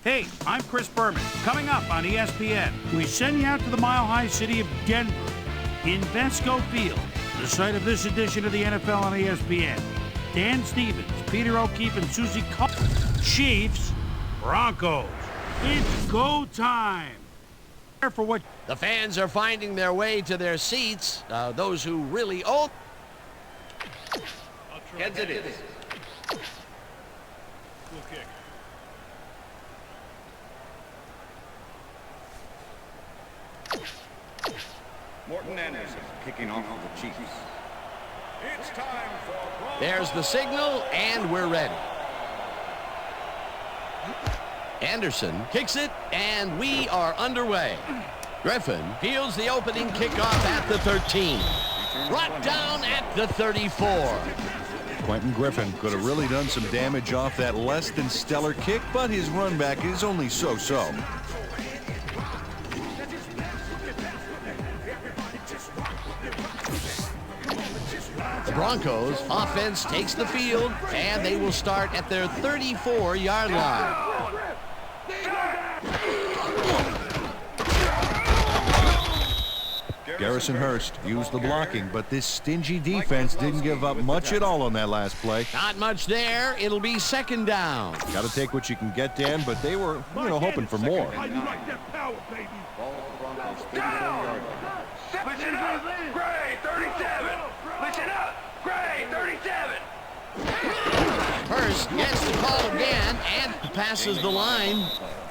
Hey, I'm Chris Berman. Coming up on ESPN, we send you out to the mile-high city of Denver, Invesco Field, the site of this edition of the NFL on ESPN. Dan Stevens, Peter O'Keefe, and Susie Cole. Chiefs, Broncos. It's go time. For what the fans are finding their way to their seats. Those who really own. Heads it is. Cool kick. Morton Anderson kicking off for the Chiefs. It's time for... There's the signal, and we're ready. Anderson kicks it, and we are underway. Griffin fields the opening kickoff at the 13. Brought down at the 34. Quentin Griffin could have really done some damage off that less than stellar kick, but his run back is only so-so. The Broncos offense takes the field, and they will start at their 34-yard line. Garrison Hurst used the blocking, but this stingy defense didn't give up much at all on that last play. Not much there. It'll be second down. Got to take what you can get, Dan, but they were, hoping for more. How you like that power, baby? Broncos 34-yard line. Listen up, Gray, 37. Listen up, Gray, 37. Hurst gets the call again and passes the line.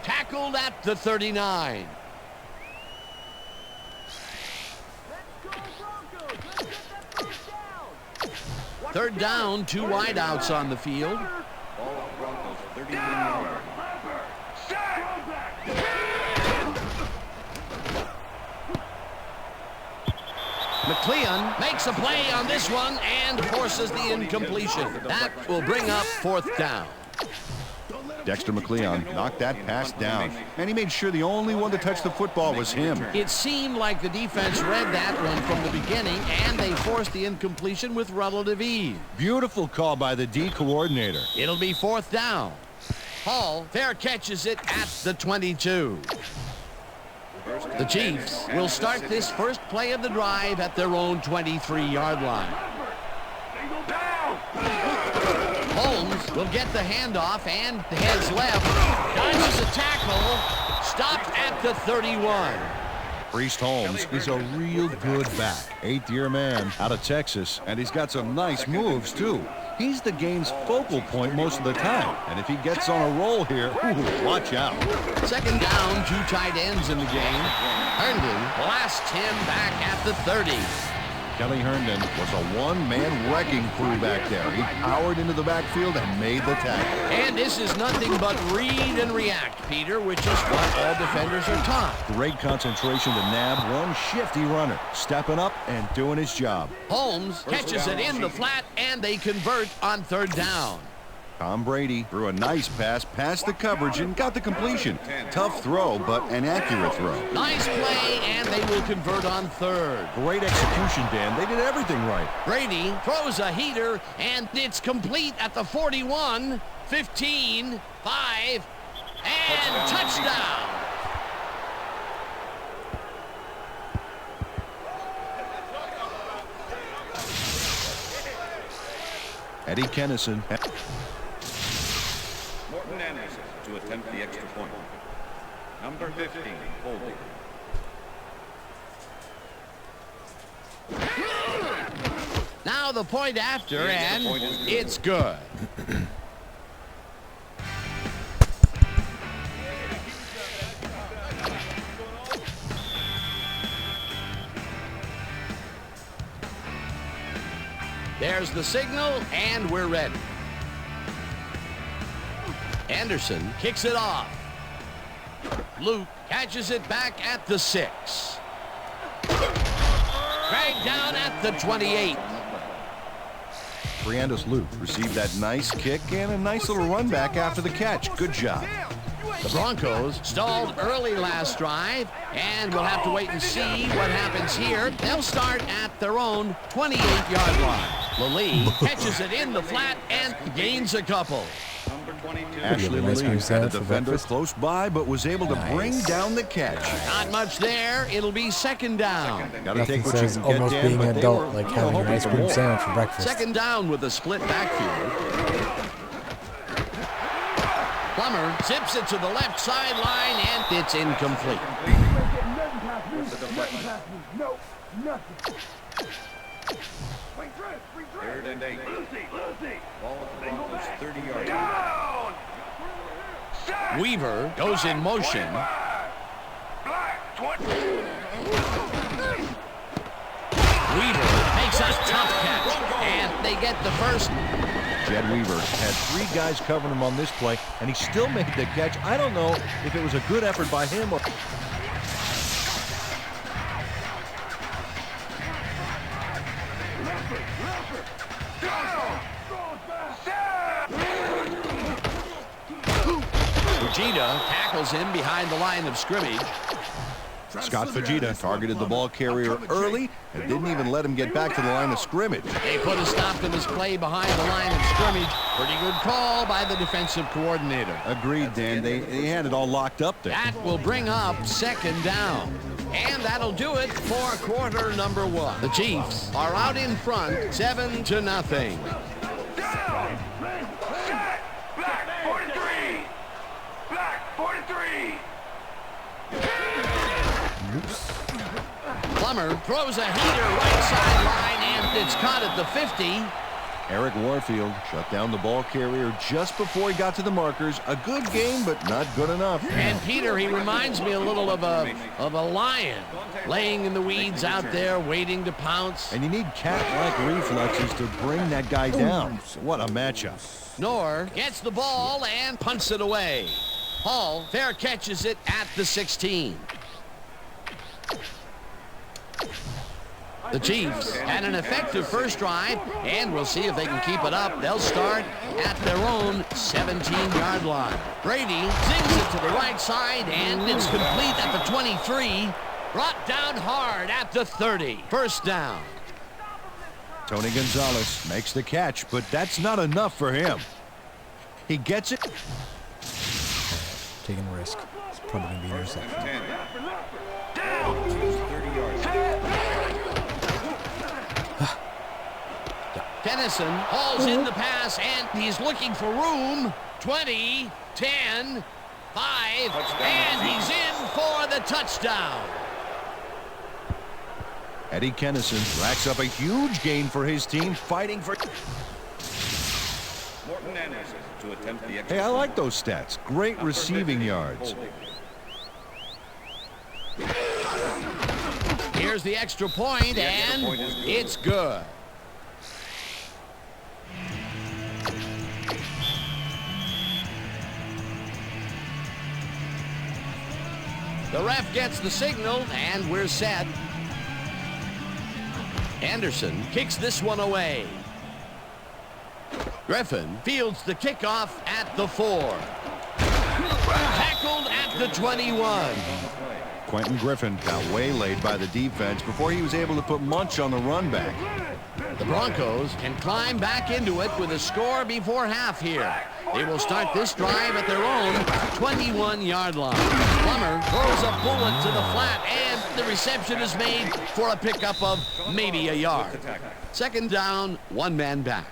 Tackled at the 39. Third down, 2 wideouts on the field. Broncos 31-yard line. McLeon makes a play on this one and forces the incompletion. That will bring up fourth down. Dexter McLeon knocked that pass down, and he made sure the only one to touch the football was him. It seemed like the defense read that one from the beginning, and they forced the incompletion with relative ease. Beautiful call by the D coordinator. It'll be fourth down. Hall fair catches it at the 22. The Chiefs will start this first play of the drive at their own 23-yard line. Holmes will get the handoff and heads left. Dodges a tackle. Stopped at the 31. Priest Holmes is a real good back. 8th-year man out of Texas, and he's got some nice moves, too. He's the game's focal point most of the time, and if he gets on a roll here, watch out. Second down, 2 tight ends in the game. Herndon blasts him back at the 30. Kelly Herndon was a one-man wrecking crew back there. He powered into the backfield and made the tackle. And this is nothing but read and react, Peter, which is what all defenders are taught. Great concentration to nab one shifty runner, stepping up and doing his job. Holmes catches it in the flat, and they convert on third down. Tom Brady threw a nice pass past the coverage and got the completion. Tough throw, but an accurate throw. Nice play, and they will convert on third. Great execution, Dan. They did everything right. Brady throws a heater, and it's complete at the 41, 15, 5, and touchdown. Eddie Kennison. Morton Anderson to attempt the extra point. Number 15, holding. Now the point after, and it's good. There's the signal, and we're ready. Anderson kicks it off. Luke catches it back at the 6. Dragged down at the 28. Briandos Luke received that nice kick and a nice little run back after the catch. Good job. The Broncos stalled early last drive, and we'll have to wait and see what happens here. They'll start at their own 28-yard line. Lally catches it in the flat and gains a couple. Ashley ice cream Lally had a sandwich for defender breakfast? close by, but was able to bring down the catch. Not much there. It'll be second down. Got to Nothing take what you says can get, almost Dan, being but an they adult were, like having an hoping ice for cream more. sandwich for breakfast. Second down with a split backfield. Plummer zips it to the left sideline, and it's incomplete. No, nothing. Third and 8. Lucy. Ball at the Broncos 30-yard line. Down. Weaver goes in motion. Black 20. Weaver makes a tough catch, and they get the first. Jed Weaver had 3 guys covering him on this play, and he still made the catch. I don't know if it was a good effort by him or... Fujita tackles him behind the line of scrimmage. Scott Fujita targeted the ball carrier early and didn't even let him get back to the line of scrimmage. They put a stop to this play behind the line of scrimmage. Pretty good call by the defensive coordinator. Agreed, Dan. They had it all locked up there. That will bring up second down. And that'll do it for quarter number one. The Chiefs are out in front, 7-0. Down! Set! Black 43! Black 43! Plummer throws a heater right sideline, and it's caught at the 50. Eric Warfield shut down the ball carrier just before he got to the markers. A good game, but not good enough. And Peter, he reminds me a little of a lion laying in the weeds out there waiting to pounce. And you need cat-like reflexes to bring that guy down. What a matchup. Knorr gets the ball and punts it away. Hall fair catches it at the 16. The Chiefs had an effective first drive, and we'll see if they can keep it up. They'll start at their own 17-yard line. Brady zings it to the right side, and it's complete at the 23. Brought down hard at the 30. First down. Tony Gonzalez makes the catch, but that's not enough for him. He gets it. Taking a risk. It's probably going to be an interception. 10. Down! 30 yards. Tennyson hauls in the pass, and he's looking for room. 20, 10, 5, and he's in for the touchdown. Eddie Kennison racks up a huge gain for his team, fighting for... Morton Anderson to attempt the extra Hey, I like point. those stats. Great receiving yards. Here's the extra point, The extra and point is good. it's good. The ref gets the signal, and we're set. Anderson kicks this one away. Griffin fields the kickoff at the 4. Tackled at the 21. Quentin Griffin got waylaid by the defense before he was able to put Munch on the run back. The Broncos can climb back into it with a score before half here. They will start this drive at their own 21-yard line. Plummer throws a bullet to the flat, and the reception is made for a pickup of maybe a yard. Second down, one man back.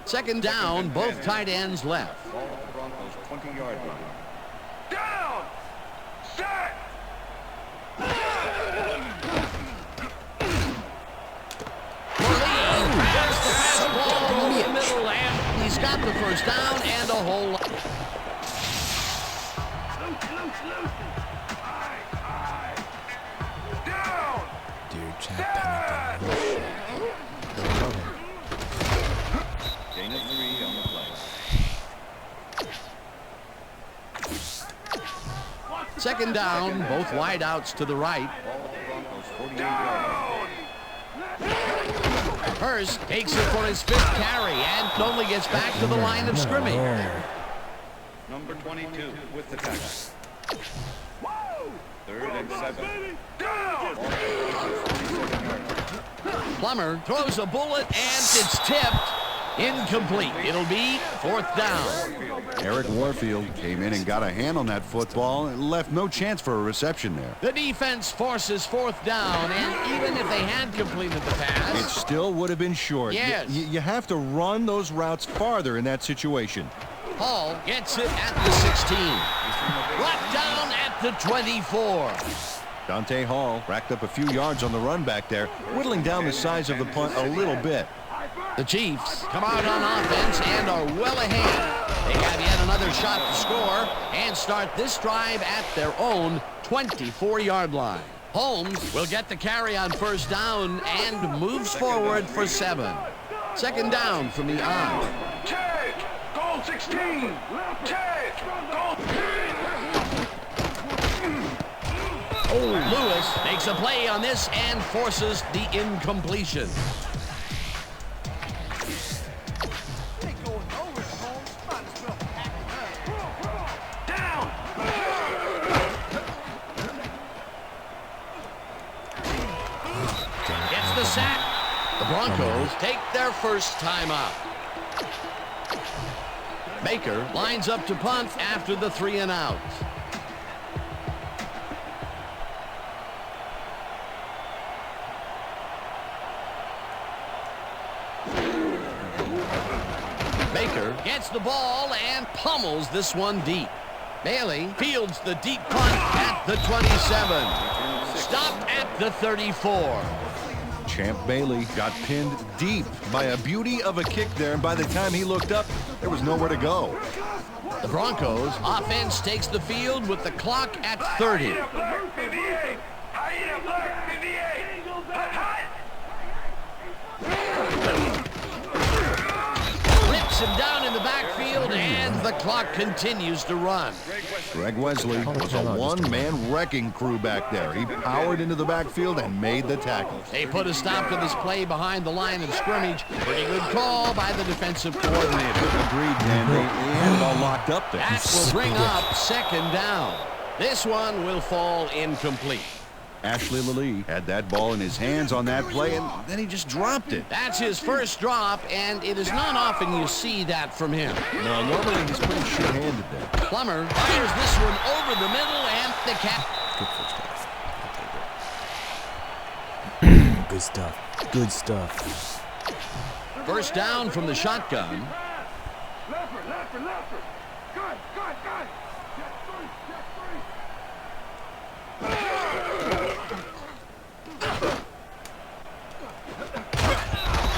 Second down, both tight ends left. Ball at the Broncos 20-yard line. Down! Set! There's the fastball over the middle, and he's got the first down and a whole lot. Down! Dude, Chad Pennington. Gain of 3 on the play. Second down, both wideouts to the right. Ball at the Broncos 48-yard line. Hurst takes it for his 5th carry and only gets back to the line of scrimmage. Number 22 with the tackle. 3rd and 7. Down! Plummer throws a bullet, and it's tipped. Incomplete. It'll be 4th down. Eric Warfield came in and got a hand on that football and left no chance for a reception there. The defense forces 4th down, and even if they had completed the It pass, still would have been short. Yes. You have to run those routes farther in that situation. Hall gets it at the 16. Brought down at the 24. Dante Hall racked up a few yards on the run back there, whittling down the size of the punt a little bit. The Chiefs come out on offense and are well ahead. They have yet another shot to score and start this drive at their own 24-yard line. Holmes will get the carry on first down and moves forward for 7. Second down from the I. Take! Goal 16! Take! Goal... Lewis makes a play on this and forces the incompletion. Gets the sack. The Broncos take their first time out. Baker lines up to punt after the 3 and out. Baker gets the ball and pummels this one deep. Bailey fields the deep punt at the 27. Stopped at the 34. Champ Bailey got pinned deep by a beauty of a kick there, and by the time he looked up, there was nowhere to go. The Broncos offense takes the field with the clock at 30. Rips him down in the backfield, and the clock continues to run. Greg Wesley was a one-man wrecking crew back there. He powered into the backfield and made the tackle. They put a stop to this play behind the line of scrimmage. Pretty good call by the defensive coordinator. Agreed, Dan. They had it all locked up there. That will bring up second down. This one will fall incomplete. Ashley Lilly had that ball in his hands on that play, and then he just dropped it. That's his first drop, and it is not often you see that from him. No, normally he's pretty sure-handed there. Plummer fires this one over the middle, and the cat. Good stuff. Good stuff. First down from the shotgun. Leffer. Good.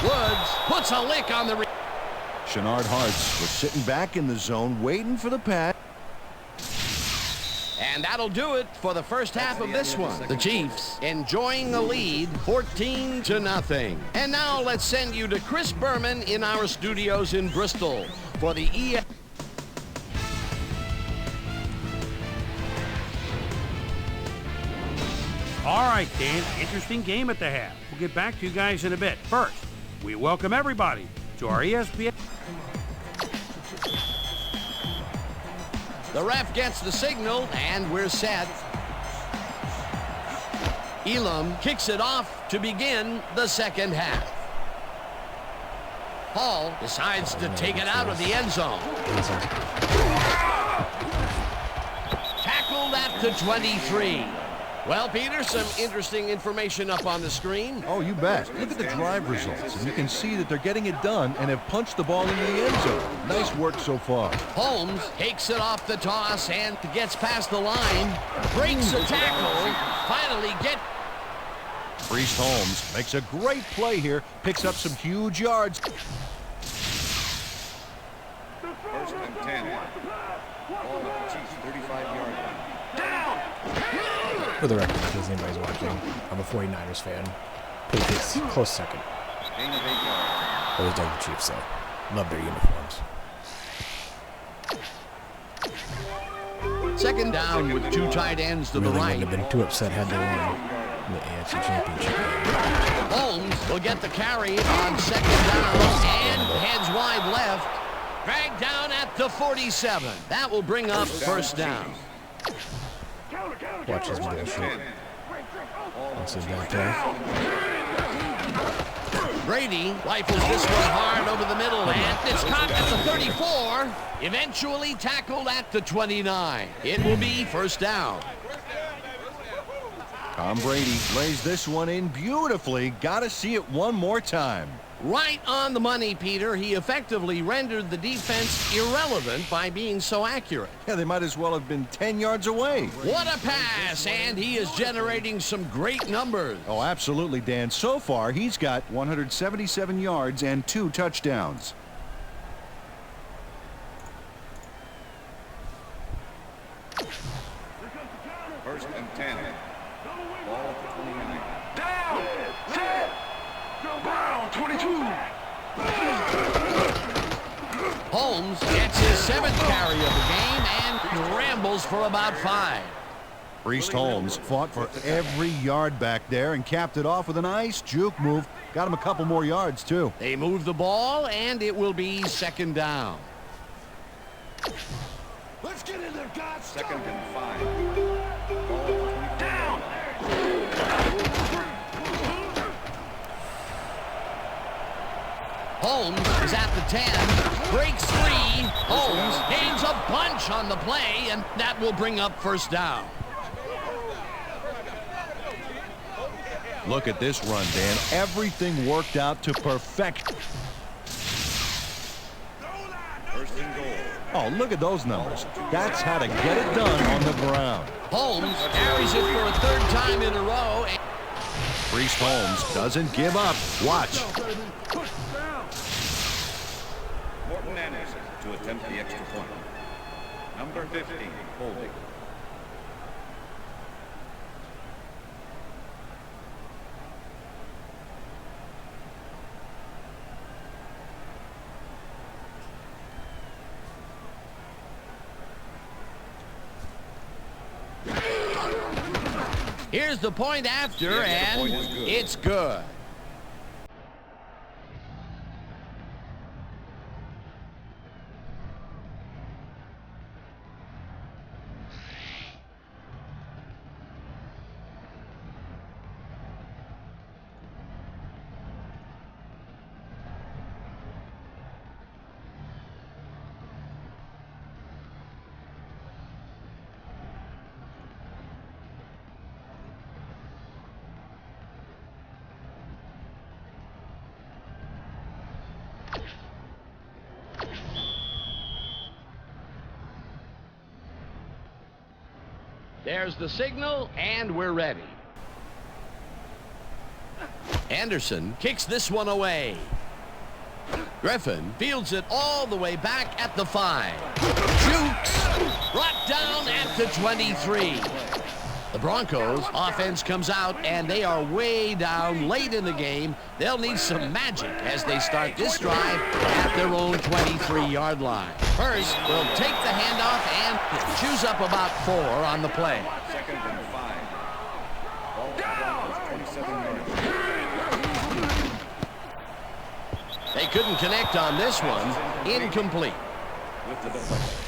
Woods puts a lick on the... Shenard Hartz was sitting back in the zone, waiting for the pass. And that'll do it for the first half of this one. The Chiefs enjoying the lead, 14-0. And now let's send you to Chris Berman in our studios in Bristol for the ESPN. All right, Dan, interesting game at the half. We'll get back to you guys in a bit. First, we welcome everybody to our ESPN. The ref gets the signal, and we're set. Elam kicks it off to begin the second half. Hall decides to take it out of the end zone. Tackled at the 23. Well, Peter, some interesting information up on the screen. Oh, you bet. Look at the drive results, and you can see that they're getting it done and have punched the ball into the end zone. Nice work so far. Holmes takes it off the toss and gets past the line. Breaks a tackle. Finally get... Priest Holmes makes a great play here. Picks up some huge yards. First and 10. Ball at the Chiefs' 35-yard line. For the record, in case anybody's watching, I'm a 49ers fan. Patriots, close second. Gain of 8 yards. Always dug the Chiefs, though. Love their uniforms. Second down with two tight ends to the Really right. wouldn't have been too upset had they won the AFC Championship game. Holmes will get the carry on second down and heads wide left. Dragged down at the 47. That will bring up first down. Watch his bullshit. That's his down play. Brady rifles this one hard over the middle, and it's caught at the 34. Eventually tackled at the 29. It will be first down. Tom Brady lays this one in beautifully. Got to see it one more time. Right on the money, Peter. He effectively rendered the defense irrelevant by being so accurate. Yeah, they might as well have been 10 yards away. What a pass, and he is generating some great numbers. Oh, absolutely, Dan. So far, he's got 177 yards and 2 touchdowns. First and 10. Ball at the 29. Down! Set! Brown, 22! Holmes gets his 7th carry of the game and rambles for about 5. Priest Holmes fought for every yard back there and capped it off with a nice juke move. Got him a couple more yards, too. They move the ball, and it will be second down. Let's get in there, guys. Second and 5. Ball Down. Holmes is at the 10, breaks free. Holmes gains a bunch on the play, and that will bring up first down. Look at this run, Dan. Everything worked out to perfection. First and goal. Oh, look at those numbers. That's how to get it done on the ground. Holmes carries it for a third time in a row. Priest Holmes doesn't give up. Watch. Morton Anderson to attempt the extra point. Number 15, holding. Here's the point after, and it's good. There's the signal, and we're ready. Anderson kicks this one away. Griffin fields it all the way back at the 5. Jukes, brought down at the 23. The Broncos offense comes out, and they are way down late in the game. They'll need some magic as they start this drive at their own 23-yard line. First, will take the handoff and chews up about 4 on the play. Second and 5. Ball Broncos 27 yards. They couldn't connect on this one. Incomplete. With the deflection.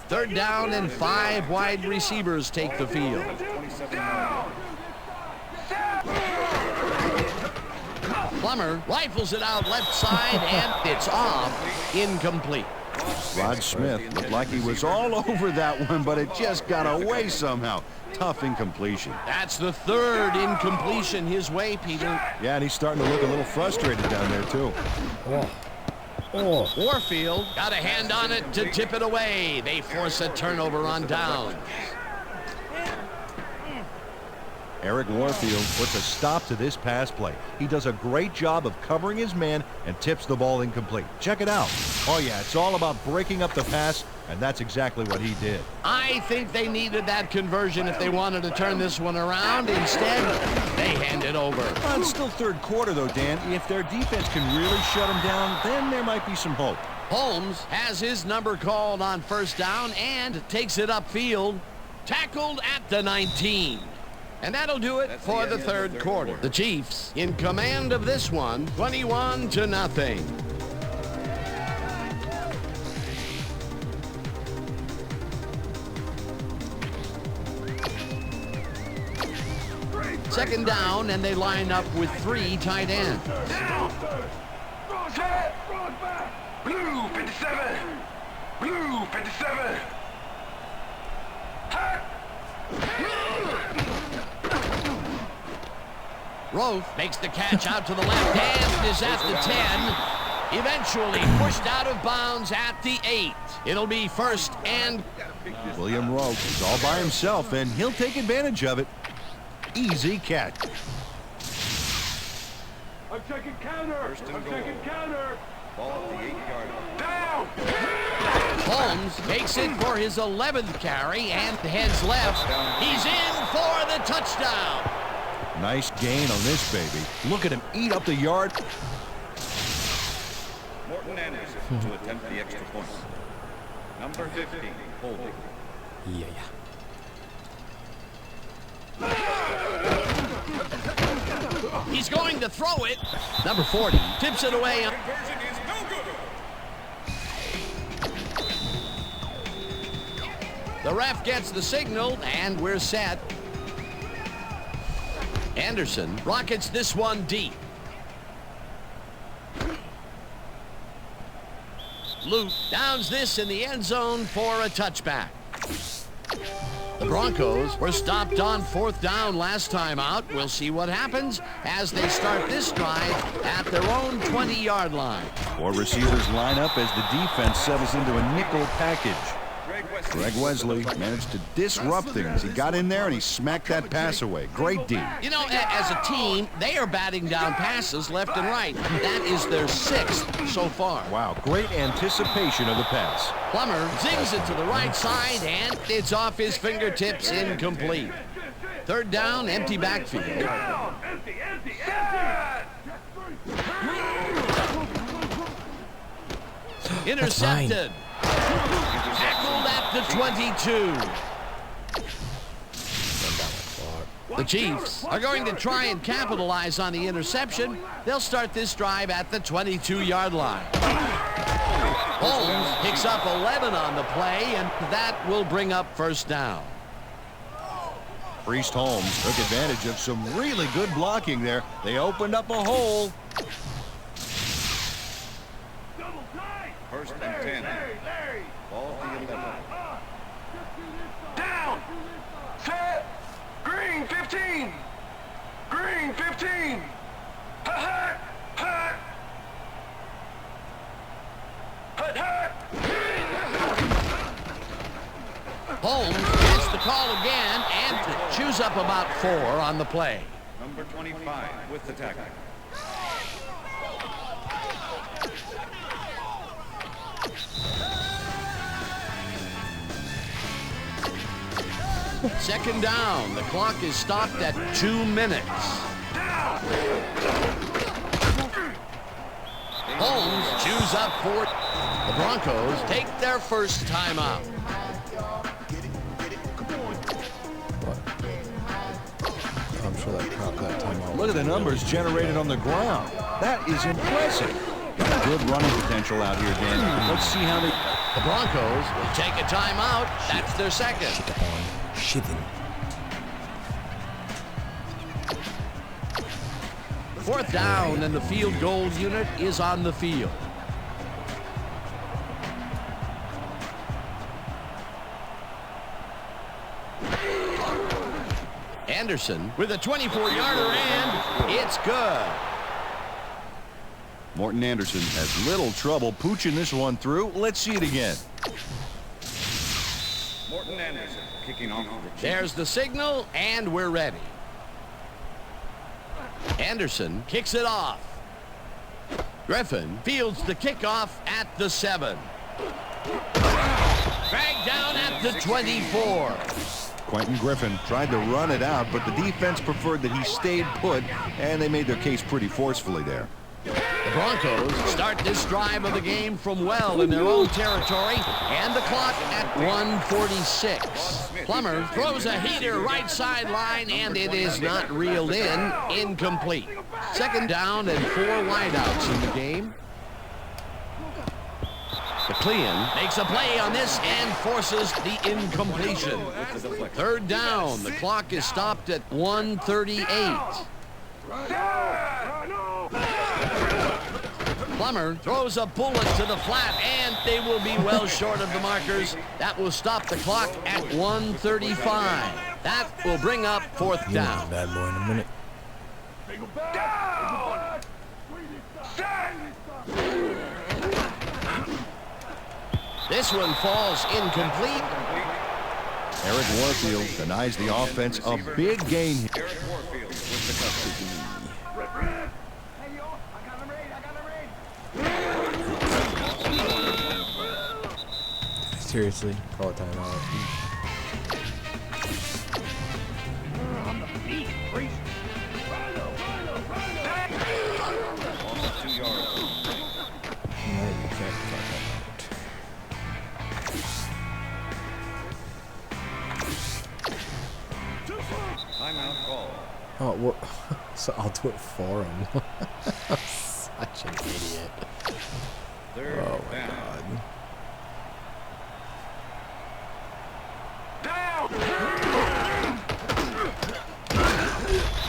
Third down and 5 wide receivers take the field. 27 yards. Plummer rifles it out left side, and it's off. Incomplete. Rod Smith looked like he was all over that one, but it just got away somehow. Tough incompletion. That's the third incompletion his way, Peter. Yeah, and he's starting to look a little frustrated down there, too. Warfield got a hand on it to tip it away. They force a turnover on downs. Eric Warfield puts a stop to this pass play. He does a great job of covering his man and tips the ball incomplete. Check it out. Oh, yeah, it's all about breaking up the pass, and that's exactly what he did. I think they needed that conversion if they wanted to turn this one around. Instead, they hand it over. Well, it's still third quarter, though, Dan. If their defense can really shut them down, then there might be some hope. Holmes has his number called on first down and takes it upfield. Tackled at the 19. And that'll do it for the third quarter. The Chiefs in command of this one, 21-0. Second down, and they line up with 3 tight ends. Down. Set. Blue 57. Blue 57. Hot. Roth makes the catch out to the left and is at the 10. Eventually pushed out of bounds at the 8. It'll be first and... William Roth is all by himself, and he'll take advantage of it. Easy catch. I'm checking counter. First and I'm goal. checking counter. Ball at the 8-yard line. Down. Holmes takes it for his 11th carry and heads left. He's in for the touchdown. Nice gain on this baby. Look at him eat up the yard. Morton Anderson to attempt the extra point. Number 15, holding. Yeah. He's going to throw it. Number 40 tips it away. Conversion is no good. The ref gets the signal, and we're set. Anderson rockets this one deep. Luke downs this in the end zone for a touchback. The Broncos were stopped on 4th down last time out. We'll see what happens as they start this drive at their own 20-yard line. 4 receivers line up as the defense settles into a nickel package. Greg Wesley managed to disrupt things. He got in there and he smacked that pass away. Great D. You know, as a team, they are batting down passes left and right. That is their 6th so far. Wow, great anticipation of the pass. Plummer zings it to the right side, and it's off his fingertips, incomplete. 3rd down, empty backfield. Empty. Intercepted. Tackled at the 22. The Chiefs are going to try and capitalize on the interception. They'll start this drive at the 22-yard line. Holmes picks up 11 on the play, and that will bring up 1st down. Priest Holmes took advantage of some really good blocking there. They opened up a hole. 1st and 10. Ball the 11. Down. Set. Green 15. Green 15. Hut. Holmes gets the call again and chews up about 4 on the play. Number 25 with the tackle. Second down. The clock is stopped at 2 minutes. Holmes chews up 4. The Broncos take their first timeout. I'm sure that timeout. Look at the numbers generated on the ground. That is impressive. Got good running potential out here, Dan. Let's see how they... The Broncos will take a timeout. That's their second. Shitting. 4th down, and the field goal unit is on the field. Anderson with a 24-yarder, and it's good. Morton Anderson has little trouble pooching this one through. Let's see it again. Morton Anderson kicking off the Chiefs. There's the signal, and we're ready. Anderson kicks it off. Griffin fields the kickoff at the 7. Dragged down at the 24. Quentin Griffin tried to run it out, but the defense preferred that he stayed put, and they made their case pretty forcefully there. The Broncos start this drive of the game from well in their own territory, and the clock at 1:46. Plummer throws a heater right sideline, and it is not reeled in. Incomplete. 2nd down and 4 wideouts in the game. McLean makes a play on this and forces the incompletion. 3rd down. The clock is stopped at 1:38. Plummer throws a bullet to the flat, and they will be well short of the markers. That will stop the clock at 1:35. That will bring up 4th down. Bad boy in a minute. This one falls incomplete. Eric Warfield denies the offense a big gain. Eric Warfield with the custody. Seriously, call it timeout. Almost 2 yards. No, you can't call timeout. Timeout So I'll do it for him. Such an idiot. Oh my god.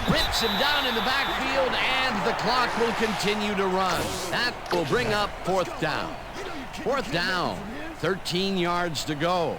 Rips him down in the backfield, and the clock will continue to run. That will bring up 4th down. 4th down, 13 yards to go.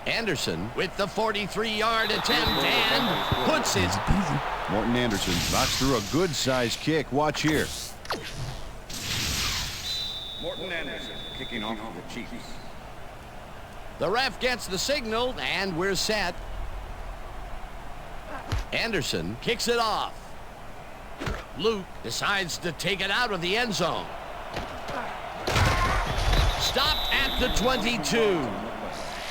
Anderson with the 43-yard attempt and puts it. Morton Anderson knocks through a good-sized kick. Watch here. Morton Anderson kicking off for the Chiefs. The ref gets the signal, and we're set. Anderson kicks it off. Luke decides to take it out of the end zone. Stopped at the 22.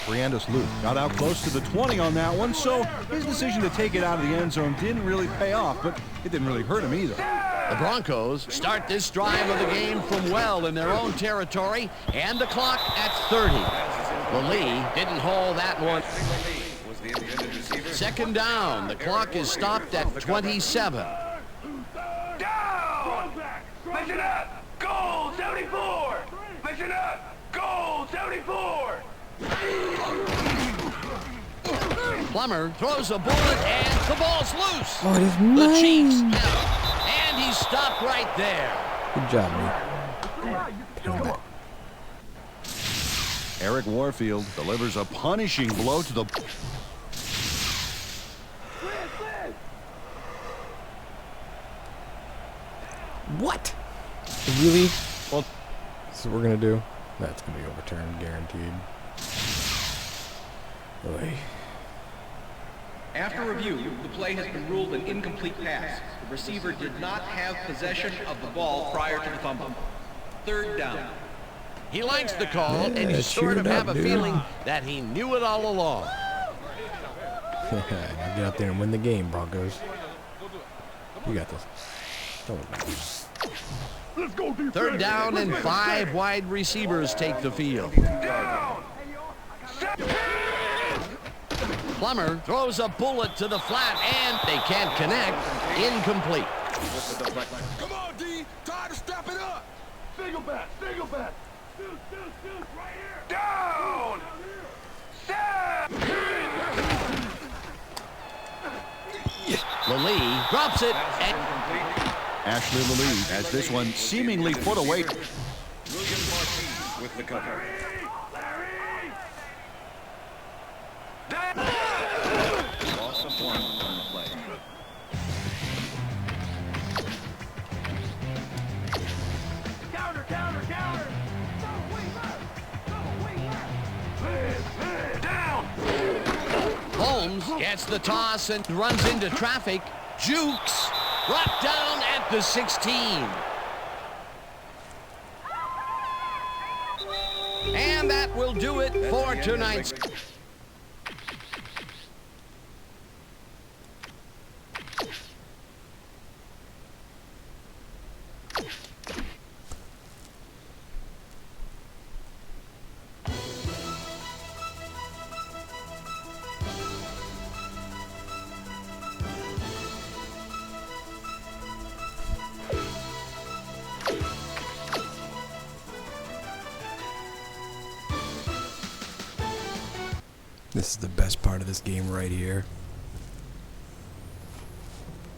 Briandus Luke got out close to the 20 on that one, so his decision to take it out of the end zone didn't really pay off, but it didn't really hurt him either. The Broncos start this drive of the game from well in their own territory, and the clock at 30. Lee didn't hold that one. Was the intended receiver. 2nd down. The clock is stopped at 27. Down! Listen up! Goal 74! Listen up! Goal 74! Plummer throws a bullet, and the ball's loose. Oh, it is The mine. Chiefs out, and he stopped right there. Good job, me. Eric Warfield delivers a punishing blow to the... What? Really? Well, that's what we're gonna do. That's gonna be overturned, guaranteed. Oy. After review, the play has been ruled an incomplete pass. The receiver did not have possession of the ball prior to the fumble. 3rd down. He likes the call, and you Yeah, sort of cheer it have up, a dude. feeling that he knew it all along. Now get out there and win the game, Broncos. You got this. Don't worry about it. 3rd down, and 5 wide receivers take the field. Plummer throws a bullet to the flat, and they can't connect. Incomplete. Come on, D! Time to step it up! Single back! Single back! Shoot! Right here! Down! Lee drops it, and Ashley Lee has this one seemingly put away. William Marquis with the cover. Loss of 1 on the play. Counter! Down! Holmes gets the toss and runs into traffic. Jukes brought down at the 16. And that will do it for tonight's. This is the best part of this game right here.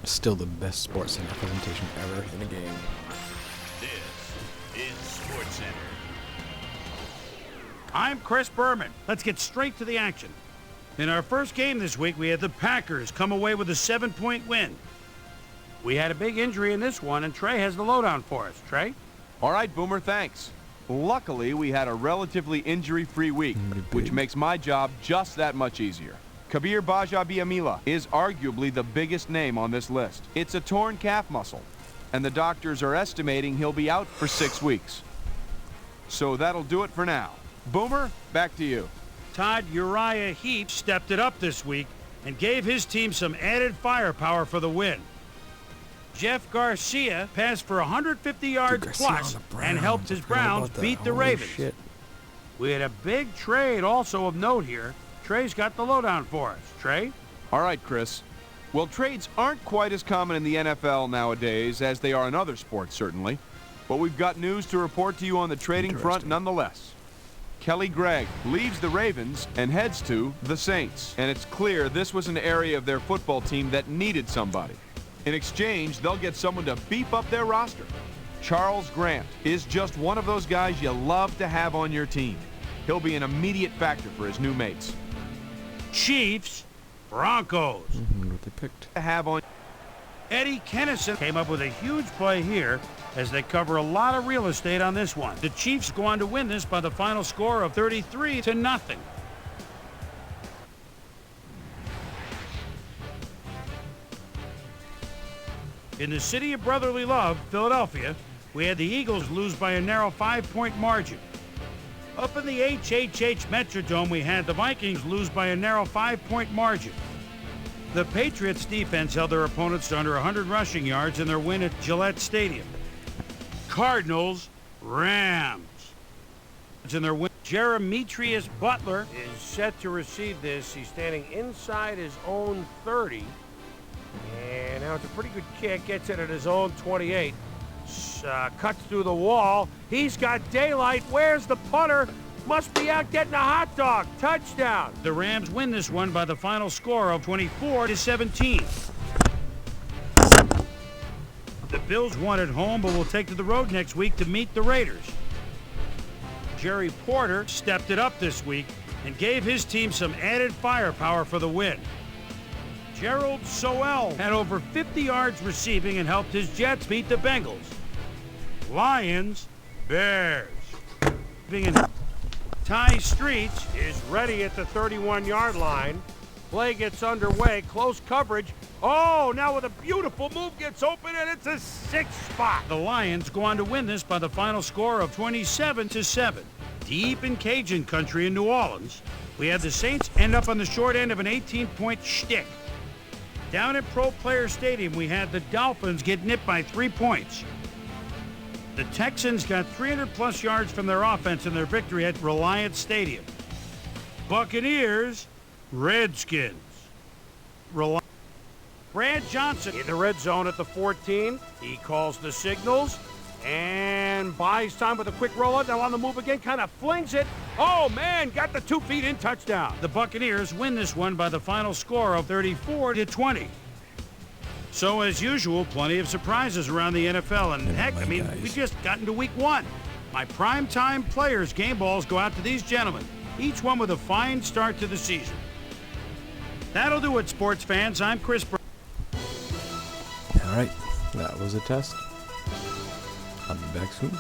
Still the best sports center presentation ever in a game. This is SportsCenter. I'm Chris Berman. Let's get straight to the action. In our first game this week, we had the Packers come away with a 7-point win. We had a big injury in this one, and Trey has the lowdown for us. Trey? All right, Boomer, thanks. Luckily, we had a relatively injury-free week, which makes my job just that much easier. Kabir Bajabiamila is arguably the biggest name on this list. It's a torn calf muscle, and the doctors are estimating he'll be out for 6 weeks. So that'll do it for now. Boomer, back to you. Todd Uriah Heep stepped it up this week and gave his team some added firepower for the win. Jeff Garcia passed for 150 yards plus and helped his Browns beat the Ravens. Shit. We had a big trade also of note here. Trey's got the lowdown for us. Trey? All right, Chris. Well, trades aren't quite as common in the NFL nowadays as they are in other sports, certainly. But we've got news to report to you on the trading front nonetheless. Kelly Gregg leaves the Ravens and heads to the Saints. And it's clear this was an area of their football team that needed somebody. In exchange, they'll get someone to beef up their roster. Charles Grant is just one of those guys you love to have on your team. He'll be an immediate factor for his new mates. Chiefs, Broncos. What they picked. To have on. Eddie Kennison came up with a huge play here as they cover a lot of real estate on this one. The Chiefs go on to win this by the final score of 33-0. In the city of brotherly love, Philadelphia, we had the Eagles lose by a narrow 5-point margin. Up in the HHH Metrodome, we had the Vikings lose by a narrow 5-point margin. The Patriots defense held their opponents to under 100 rushing yards in their win at Gillette Stadium. Cardinals, Rams. In their win, Jeremetrius Butler is set to receive this. He's standing inside his own 30. And now it's a pretty good kick. Gets it at his own 28. Cuts through the wall. He's got daylight. Where's the punter? Must be out getting a hot dog. Touchdown. The Rams win this one by the final score of 24-17. The Bills won at home, but will take to the road next week to meet the Raiders. Jerry Porter stepped it up this week and gave his team some added firepower for the win. Gerald Soel had over 50 yards receiving and helped his Jets beat the Bengals. Lions, Bears. Ty Streets is ready at the 31-yard line. Play gets underway, close coverage. Oh, now with a beautiful move gets open and it's a 6 spot. The Lions go on to win this by the final score of 27-7. Deep in Cajun country in New Orleans, we had the Saints end up on the short end of an 18-point shtick. Down at Pro Player Stadium, we had the Dolphins get nipped by 3 points. The Texans got 300-plus yards from their offense in their victory at Reliant Stadium. Buccaneers, Redskins. Brad Johnson in the red zone at the 14. He calls the signals and buys time with a quick rollout. Now on the move again, kind of flings it. Oh, man, got the 2 feet in, touchdown. The Buccaneers win this one by the final score of 34-20. So, as usual, plenty of surprises around the NFL. And heck, I mean, we just got into week 1. My primetime players' game balls go out to these gentlemen, each one with a fine start to the season. That'll do it, sports fans. I'm Chris Brown. All right, that was a test. I'll be back soon.